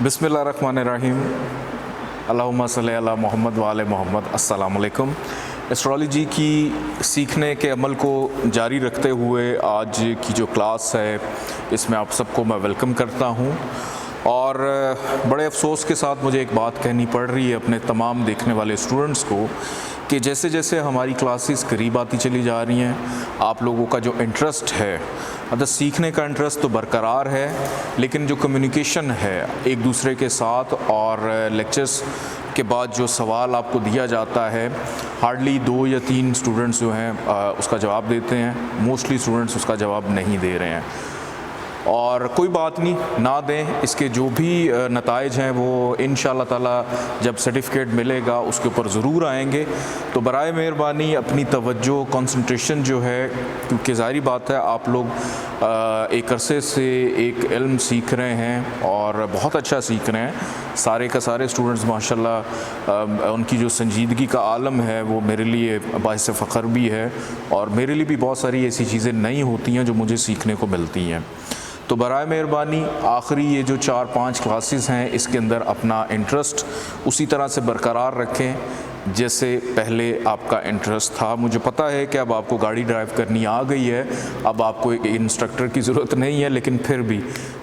बिस्मिल्लाहिर्रहमानिर्रहीम। अल्लाहुम्मा सल्ली अला मोहम्मद व आले मोहम्मद। अस्सलाम वालेकुम। एस्ट्रोलॉजी की सीखने के अमल को जारी रखते हुए आज की जो क्लास है इसमें आप सबको मैं वेलकम करता हूँ। और बड़े अफसोस के साथ मुझे एक बात कहनी पड़ रही है अपने तमाम देखने वाले स्टूडेंट्स को कि जैसे जैसे हमारी क्लासेस करीब आती चली जा रही हैं, आप लोगों का जो इंटरेस्ट है, मतलब सीखने का इंटरेस्ट तो बरकरार है, लेकिन जो कम्युनिकेशन है एक दूसरे के साथ और लेक्चर्स के बाद जो सवाल आपको दिया जाता है, हार्डली 2 या 3 स्टूडेंट्स जो हैं उसका जवाब देते हैं। मोस्टली स्टूडेंट्स उसका जवाब नहीं दे रहे हैं और कोई बात नहीं, ना दें। इसके जो भी नताइज हैं वो इंशाअल्लाह ताला जब सर्टिफिकेट मिलेगा उसके ऊपर ज़रूर आएंगे। तो बराए मेहरबानी अपनी तवज्जो, कंसंट्रेशन जो है, क्योंकि ज़ाहिर बात है आप लोग एक अरसे से एक इल्म सीख रहे हैं और बहुत अच्छा सीख रहे हैं। सारे का सारे स्टूडेंट्स माशाल्लाह, उनकी जो संजीदगी का आलम है वो मेरे लिए बाइस फ़ख्र भी है और मेरे लिए भी बहुत सारी ऐसी चीज़ें नई होती हैं जो मुझे सीखने को मिलती हैं। तो बराए मेहरबानी आखिरी ये जो 4-5 क्लासेस हैं इसके अंदर अपना इंटरेस्ट उसी तरह से बरकरार रखें जैसे पहले आपका इंटरेस्ट था। मुझे पता है कि अब आपको गाड़ी ड्राइव करनी आ गई है, अब आपको एक इंस्ट्रक्टर की ज़रूरत नहीं है, लेकिन फिर भी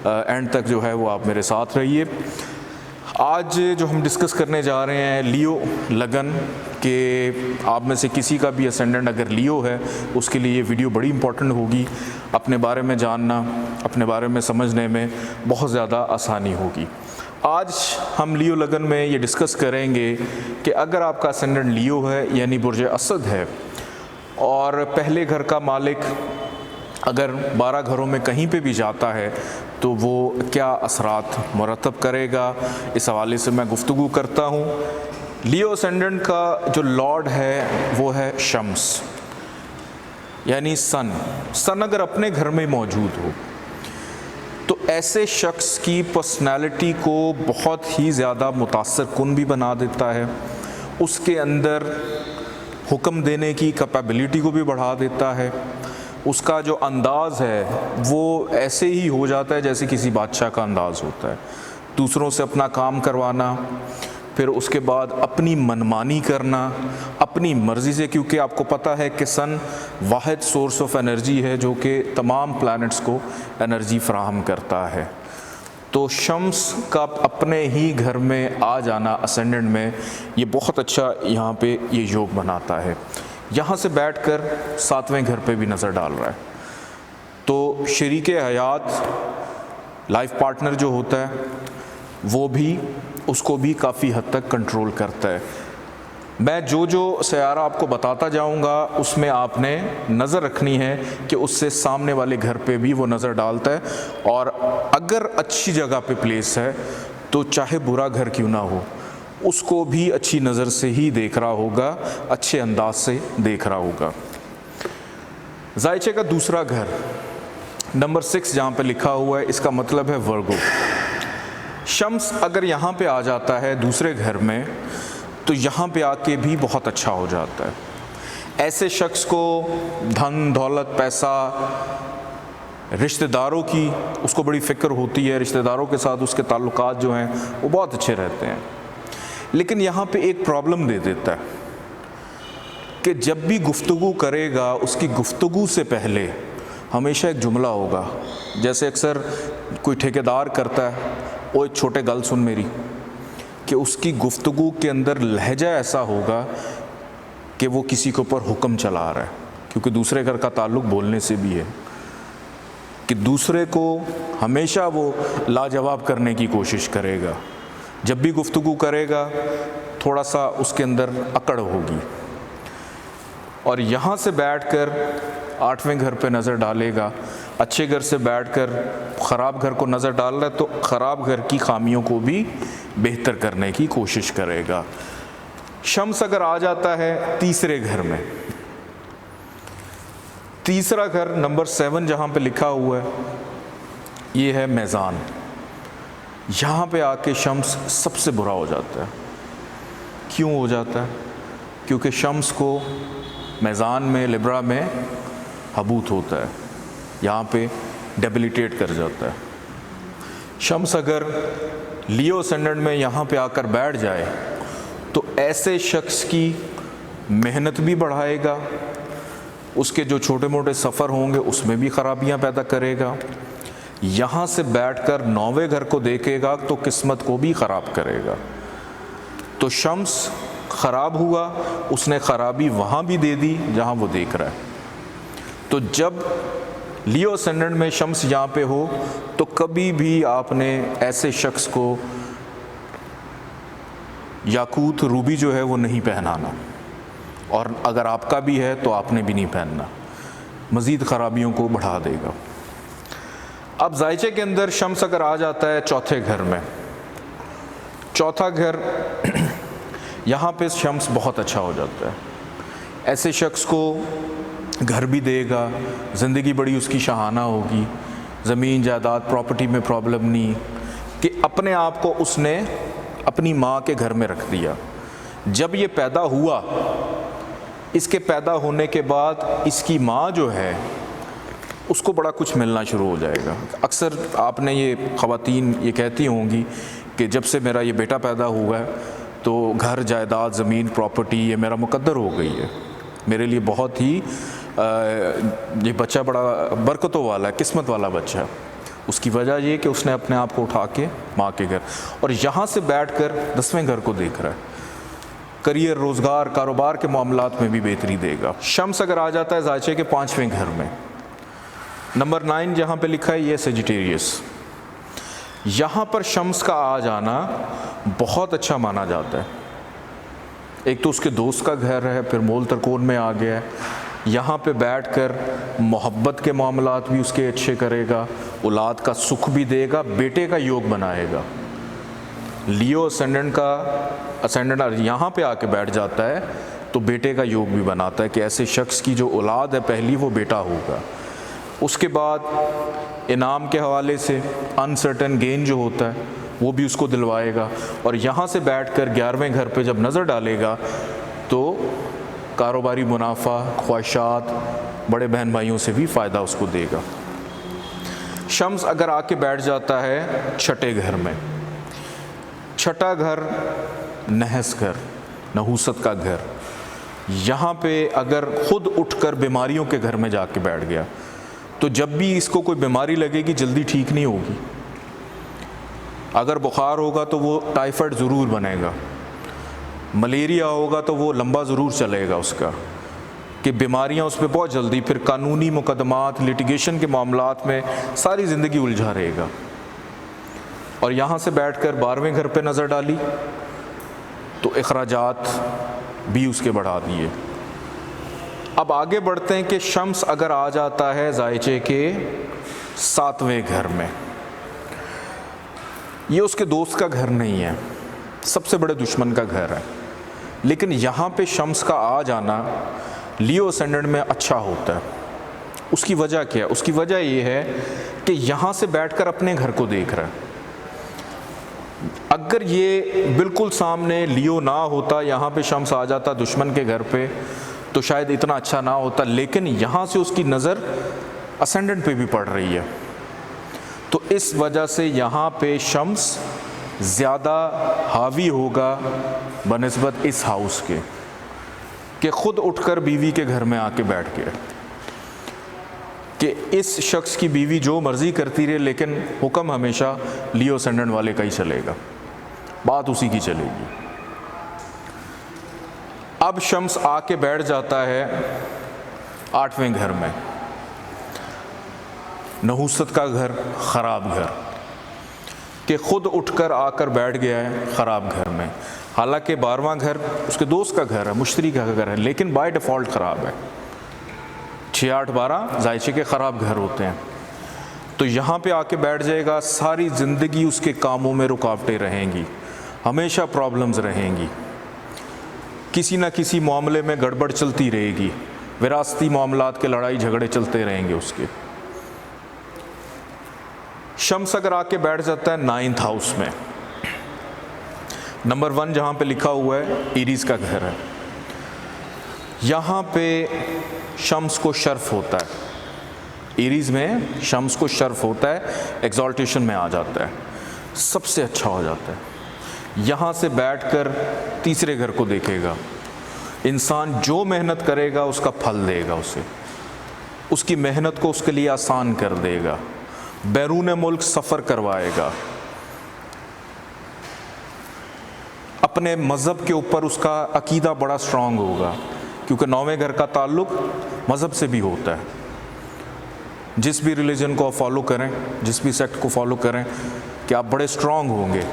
एंड तक जो है वो आप मेरे साथ रहिए। आज जो हम डिस्कस करने जा रहे हैं लियो लगन के, आप में से किसी का भी असेंडेंट अगर लियो है उसके लिए ये वीडियो बड़ी इंपॉर्टेंट होगी। अपने बारे में जानना, अपने बारे में समझने में बहुत ज़्यादा आसानी होगी। आज हम लियो लगन में ये डिस्कस करेंगे कि अगर आपका असेंडेंट लियो है यानी बुर्ज असद है और पहले घर का मालिक अगर 12 घरों में कहीं पे भी जाता है तो वो क्या असरात मुरतब करेगा, इस हवाले से मैं गुफ्तगू करता हूँ। लियो असेंडेंट का जो लॉर्ड है वो है शम्स यानी सन अगर अपने घर में मौजूद हो तो ऐसे शख्स की पर्सनैलिटी को बहुत ही ज़्यादा मुतासर कुन भी बना देता है, उसके अंदर हुक्म देने की कैपेबिलिटी को भी बढ़ा देता है। उसका जो अंदाज़ है वो ऐसे ही हो जाता है जैसे किसी बादशाह का अंदाज़ होता है, दूसरों से अपना काम करवाना, फिर उसके बाद अपनी मनमानी करना अपनी मर्ज़ी से, क्योंकि आपको पता है कि सन वाहिद सोर्स ऑफ एनर्जी है जो कि तमाम प्लैनेट्स को एनर्जी फ़राहम करता है। तो शम्स का अपने ही घर में आ जाना असेंडेंट में ये बहुत अच्छा यहाँ पे ये योग बनाता है। यहाँ से बैठकर 7वें घर पे भी नज़र डाल रहा है तो शरीके हयात, लाइफ पार्टनर जो होता है वो भी उसको भी काफ़ी हद तक कंट्रोल करता है। मैं जो जो सयारा आपको बताता जाऊंगा उसमें आपने नज़र रखनी है कि उससे सामने वाले घर पे भी वो नज़र डालता है और अगर अच्छी जगह पे प्लेस है तो चाहे बुरा घर क्यों ना हो उसको भी अच्छी नज़र से ही देख रहा होगा, अच्छे अंदाज से देख रहा होगा। जायचे का दूसरा घर नंबर 6 जहाँ पे लिखा हुआ है इसका मतलब है वर्गो। शम्स अगर यहाँ पे आ जाता है दूसरे घर में तो यहाँ पे आके भी बहुत अच्छा हो जाता है। ऐसे शख्स को धन दौलत पैसा, रिश्तेदारों की उसको बड़ी फ़िक्र होती है, रिश्तेदारों के साथ उसके ताल्लुकात जो हैं वो बहुत अच्छे रहते हैं। लेकिन यहाँ पे एक प्रॉब्लम दे देता है कि जब भी गुफ्तगू करेगा उसकी गुफ्तगू से पहले हमेशा एक जुमला होगा, जैसे अक्सर कोई ठेकेदार करता है, ओ एक छोटे गल सुन मेरी, कि उसकी गुफ्तगू के अंदर लहजा ऐसा होगा कि वो किसी के ऊपर हुक्म चला रहा है, क्योंकि दूसरे घर का ताल्लुक़ बोलने से भी है कि दूसरे को हमेशा वो लाजवाब करने की कोशिश करेगा। जब भी गुफ्तगू करेगा थोड़ा सा उसके अंदर अकड़ होगी और यहाँ से बैठकर 8वें घर पे नज़र डालेगा। अच्छे घर से बैठकर ख़राब घर को नज़र डाल रहा है तो ख़राब घर की खामियों को भी बेहतर करने की कोशिश करेगा। शम्स अगर आ जाता है तीसरे घर में, तीसरा घर नंबर 7 जहाँ पे लिखा हुआ है ये है मैज़ान। यहाँ पे आके शम्स सबसे बुरा हो जाता है। क्यों हो जाता है? क्योंकि शम्स को मैज़ान में, लिब्रा में हबूत होता है, यहाँ पे डेबिलिटेट कर जाता है। शम्स अगर लियो असेंडेंट में यहाँ पे आकर बैठ जाए तो ऐसे शख्स की मेहनत भी बढ़ाएगा, उसके जो छोटे मोटे सफ़र होंगे उसमें भी ख़राबियाँ पैदा करेगा। यहाँ से बैठकर 9वें घर को देखेगा तो किस्मत को भी ख़राब करेगा। तो शम्स ख़राब हुआ, उसने ख़राबी वहाँ भी दे दी जहाँ वो देख रहा है। तो जब लियो असेंडेंट में शम्स यहाँ पे हो तो कभी भी आपने ऐसे शख्स को याकूत रूबी जो है वो नहीं पहनाना, और अगर आपका भी है तो आपने भी नहीं पहनना, मज़ीद ख़राबियों को बढ़ा देगा। अब जायचे के अंदर शम्स अगर आ जाता है चौथे घर में, चौथा घर यहाँ पे शम्स बहुत अच्छा हो जाता है। ऐसे शख्स को घर भी देगा, ज़िंदगी बड़ी उसकी शहाना होगी, ज़मीन जायदाद प्रॉपर्टी में प्रॉब्लम नहीं, कि अपने आप को उसने अपनी माँ के घर में रख दिया। जब ये पैदा हुआ, इसके पैदा होने के बाद इसकी माँ जो है उसको बड़ा कुछ मिलना शुरू हो जाएगा। अक्सर आपने ये ख़वातीन ये कहती होंगी कि जब से मेरा ये बेटा पैदा हुआ है तो घर जायदाद ज़मीन प्रॉपर्टी ये मेरा मुकद्दर हो गई है, मेरे लिए बहुत ही ये बच्चा बड़ा बरकतों वाला है, किस्मत वाला बच्चा है। उसकी वजह ये कि उसने अपने आप को उठा के माँ के घर, और यहाँ से बैठकर 10वें घर को देख रहा है, करियर रोज़गार कारोबार के मामलात में भी बेहतरी देगा। शम्स अगर आ जाता है जायचे के 5वें घर में, नंबर 9 जहाँ पे लिखा है ये सेजिटेरियस, यहाँ पर शम्स का आ जाना बहुत अच्छा माना जाता है। एक तो उसके दोस्त का घर है, फिर मोल तरकोन में आ गया है, यहाँ पे बैठकर मोहब्बत के मामलात भी उसके अच्छे करेगा, औलाद का सुख भी देगा, बेटे का योग बनाएगा। लियो असेंडेंट यहाँ पे आके बैठ जाता है तो बेटे का योग भी बनाता है कि ऐसे शख्स की जो औलाद है पहली वो बेटा होगा। उसके बाद इनाम के हवाले से अनसर्टन गेन जो होता है वो भी उसको दिलवाएगा, और यहाँ से बैठकर 11वें घर पे जब नज़र डालेगा तो कारोबारी मुनाफा, ख्वाहिशात, बड़े बहन भाइयों से भी फ़ायदा उसको देगा। शम्स अगर आके बैठ जाता है 6ठे घर में, 6ठा घर नहस घर, नहूसत का घर, यहाँ पे अगर ख़ुद उठकर बीमारियों के घर में जाके बैठ गया तो जब भी इसको कोई बीमारी लगेगी जल्दी ठीक नहीं होगी। अगर बुखार होगा तो वो टाइफाइड ज़रूर बनेगा, मलेरिया होगा तो वो लंबा ज़रूर चलेगा उसका, कि बीमारियां उस पर बहुत जल्दी, फिर कानूनी मुकदमात लिटिगेशन के मामलात में सारी ज़िंदगी उलझा रहेगा। और यहाँ से बैठकर 12वें घर पे नज़र डाली तो अखराजात भी उसके बढ़ा दिए। अब आगे बढ़ते हैं कि शम्स अगर आ जाता है जायचे के 7वें घर में, ये उसके दोस्त का घर नहीं है, सबसे बड़े दुश्मन का घर है, लेकिन यहाँ पे शम्स का आ जाना लियो असेंडेंट में अच्छा होता है। उसकी वजह क्या है? उसकी वजह ये है कि यहाँ से बैठकर अपने घर को देख रहा है। अगर ये बिल्कुल सामने लियो ना होता, यहाँ पे शम्स आ जाता दुश्मन के घर पे, तो शायद इतना अच्छा ना होता, लेकिन यहाँ से उसकी नज़र असेंडेंट पे भी पड़ रही है, तो इस वजह से यहाँ पे शम्स ज़्यादा हावी होगा बनिस्बत इस हाउस के, कि ख़ुद उठकर बीवी के घर में आके बैठ गया, कि इस शख्स की बीवी जो मर्ज़ी करती रहे लेकिन हुक्म हमेशा लियो असेंडेंट वाले का ही चलेगा, बात उसी की चलेगी। अब शम्स आके बैठ जाता है 8वें घर में, नहूसत का घर, ख़राब घर, कि ख़ुद उठकर आकर बैठ गया है ख़राब घर में। हालांकि 12वां घर उसके दोस्त का घर है, मुश्तरी का घर है, लेकिन बाय डिफ़ॉल्ट ख़राब है। 6, 8, 12 जायचे के ख़राब घर होते हैं। तो यहाँ पे आके बैठ जाएगा, सारी ज़िंदगी उसके कामों में रुकावटें रहेंगी, हमेशा प्रॉब्लम्स रहेंगी, किसी न किसी मामले में गड़बड़ चलती रहेगी, विरासती मामलात के लड़ाई झगड़े चलते रहेंगे उसके। शम्स अगर आके बैठ जाता है 9th हाउस में, नंबर 1 जहाँ पे लिखा हुआ है एरीज़ का घर है, यहाँ पे शम्स को शर्फ होता है, एरीज़ में शम्स को शर्फ होता है, एग्जॉल्टेशन में आ जाता है। सबसे अच्छा हो जाता है। यहाँ से बैठकर तीसरे घर को देखेगा। इंसान जो मेहनत करेगा उसका फल देगा उसे, उसकी मेहनत को उसके लिए आसान कर देगा, बैरून मुल्क सफ़र करवाएगा, अपने मज़हब के ऊपर उसका अकीदा बड़ा स्ट्रॉन्ग होगा, क्योंकि 9वें घर का ताल्लुक़ मज़हब से भी होता है। जिस भी रिलीजन को आप फॉलो करें, जिस भी सेक्ट को फॉलो करें, कि आप बड़े स्ट्रॉन्ग होंगे।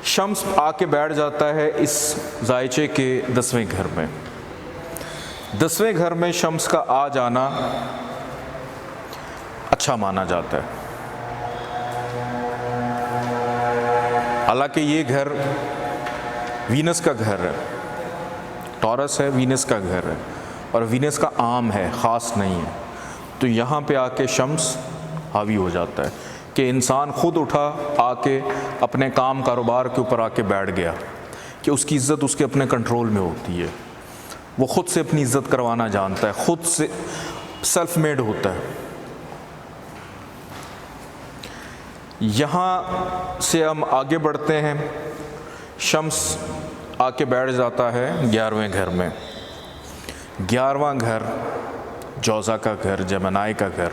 शम्स आके बैठ जाता है इस जायचे के 10वें घर में। 10वें घर में शम्स का आ जाना अच्छा माना जाता है। हालांकि ये घर वीनस का घर है, टॉरस है, वीनस का घर है, और वीनस का आम है, ख़ास नहीं है। तो यहाँ पे आके शम्स हावी हो जाता है कि इंसान खुद उठा आके अपने काम कारोबार के ऊपर आके बैठ गया, कि उसकी इज़्ज़त उसके अपने कंट्रोल में होती है, वो ख़ुद से अपनी इज़्ज़त करवाना जानता है, ख़ुद से सेल्फ मेड होता है। यहाँ से हम आगे बढ़ते हैं। शम्स आके बैठ जाता है 11वें घर में। 11वां घर जौज़ा का घर, जमनाई का घर।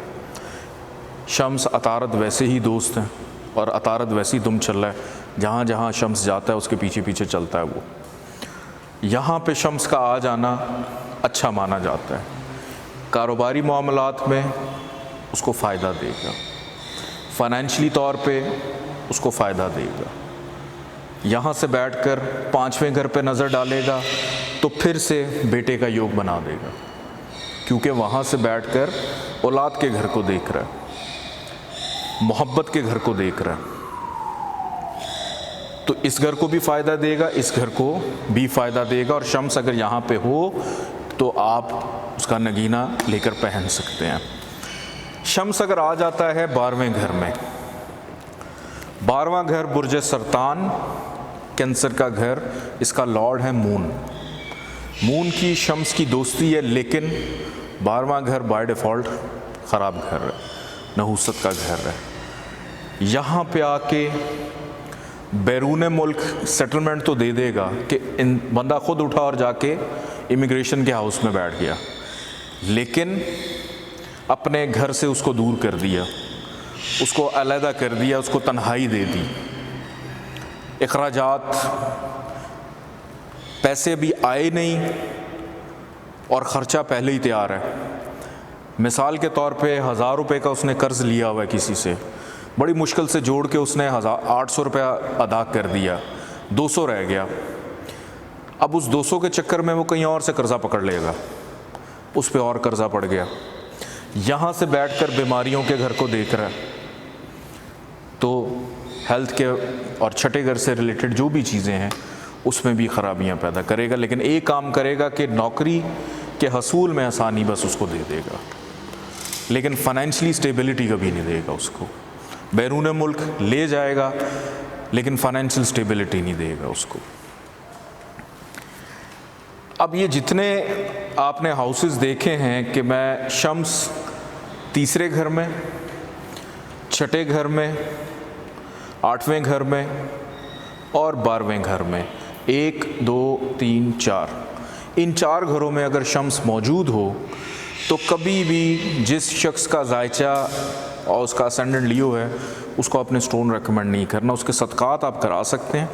शम्स अतारद वैसे ही दोस्त हैं, और अतारद वैसे ही दुम चल रहा है, जहाँ जहाँ शम्स जाता है उसके पीछे पीछे चलता है वो। यहाँ पे शम्स का आ जाना अच्छा माना जाता है। कारोबारी मामलात में उसको फ़ायदा देगा, फाइनेंशियली तौर पे उसको फ़ायदा देगा। यहाँ से बैठकर 5वें घर पे नज़र डालेगा तो फिर से बेटे का योग बना देगा, क्योंकि वहाँ से बैठकर औलाद के घर को देख रहा है, मोहब्बत के घर को देख रहा है। तो इस घर को भी फ़ायदा देगा, इस घर को भी फ़ायदा देगा। और शम्स अगर यहाँ पे हो तो आप उसका नगीना लेकर पहन सकते हैं। शम्स अगर आ जाता है 12वें घर में, 12वां घर बुर्ज सरतान, कैंसर का घर, इसका लॉर्ड है मून। मून की शम्स की दोस्ती है, लेकिन 12वां घर बाय डिफ़ॉल्ट ख़राब घर है, नहूसत का घर है। यहाँ पे आके बैरून मुल्क सेटलमेंट तो दे देगा कि बंदा खुद उठा और जाके इमिग्रेशन के हाउस में बैठ गया, लेकिन अपने घर से उसको दूर कर दिया, उसको अलहदा कर दिया, उसको तन्हाई दे दी। अखराजात, पैसे भी आए नहीं और ख़र्चा पहले ही तैयार है। मिसाल के तौर पे 1000 रुपये का उसने कर्ज़ लिया हुआ है किसी से, बड़ी मुश्किल से जोड़ के उसने 800 रुपया अदा कर दिया, 200 रह गया। अब उस 200 के चक्कर में वो कहीं और से कर्ज़ा पकड़ लेगा, उस पे और कर्ज़ा पड़ गया। यहाँ से बैठकर बीमारियों के घर को देख रहा है, तो हेल्थ के और छठे घर से रिलेटेड जो भी चीज़ें हैं उसमें भी ख़राबियाँ पैदा करेगा। लेकिन एक काम करेगा कि नौकरी के हसूल में आसानी बस उसको दे देगा, लेकिन फाइनेंशियली स्टेबिलिटी कभी नहीं देगा उसको। बैरून मुल्क ले जाएगा लेकिन फाइनेंशियल स्टेबिलिटी नहीं देगा उसको। अब ये जितने आपने हाउसेस देखे हैं कि मैं शम्स तीसरे घर में, छठे घर में, 8वें घर में और 12वें घर में, 1 2 3 4, इन 4 घरों में अगर शम्स मौजूद हो तो कभी भी जिस शख्स का जायचा और उसका असेंडेंट लियो है उसको अपने स्टोन रेकमेंड नहीं करना। उसके सदक़ात आप करा सकते हैं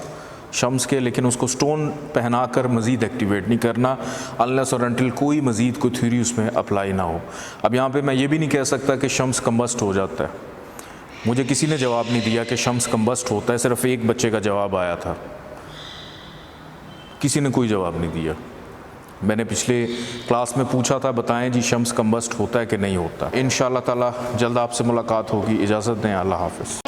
शम्स के, लेकिन उसको स्टोन पहनाकर मज़ीद एक्टिवेट नहीं करना, अनलेस और अनटिल कोई मज़ीद कोई थ्योरी उसमें अप्लाई ना हो। अब यहाँ पे मैं ये भी नहीं कह सकता कि शम्स कम्बस्ट हो जाता है। मुझे किसी ने जवाब नहीं दिया कि शम्स कम्बस्ट होता है, सिर्फ एक बच्चे का जवाब आया था, किसी ने कोई जवाब नहीं दिया। मैंने पिछले क्लास में पूछा था, बताएं जी शम्स कम्बस्ट होता है कि नहीं होता। इंशाअल्लाह ताला जल्द आपसे मुलाकात होगी। इजाज़त दें, अल्लाह हाफ़िज़।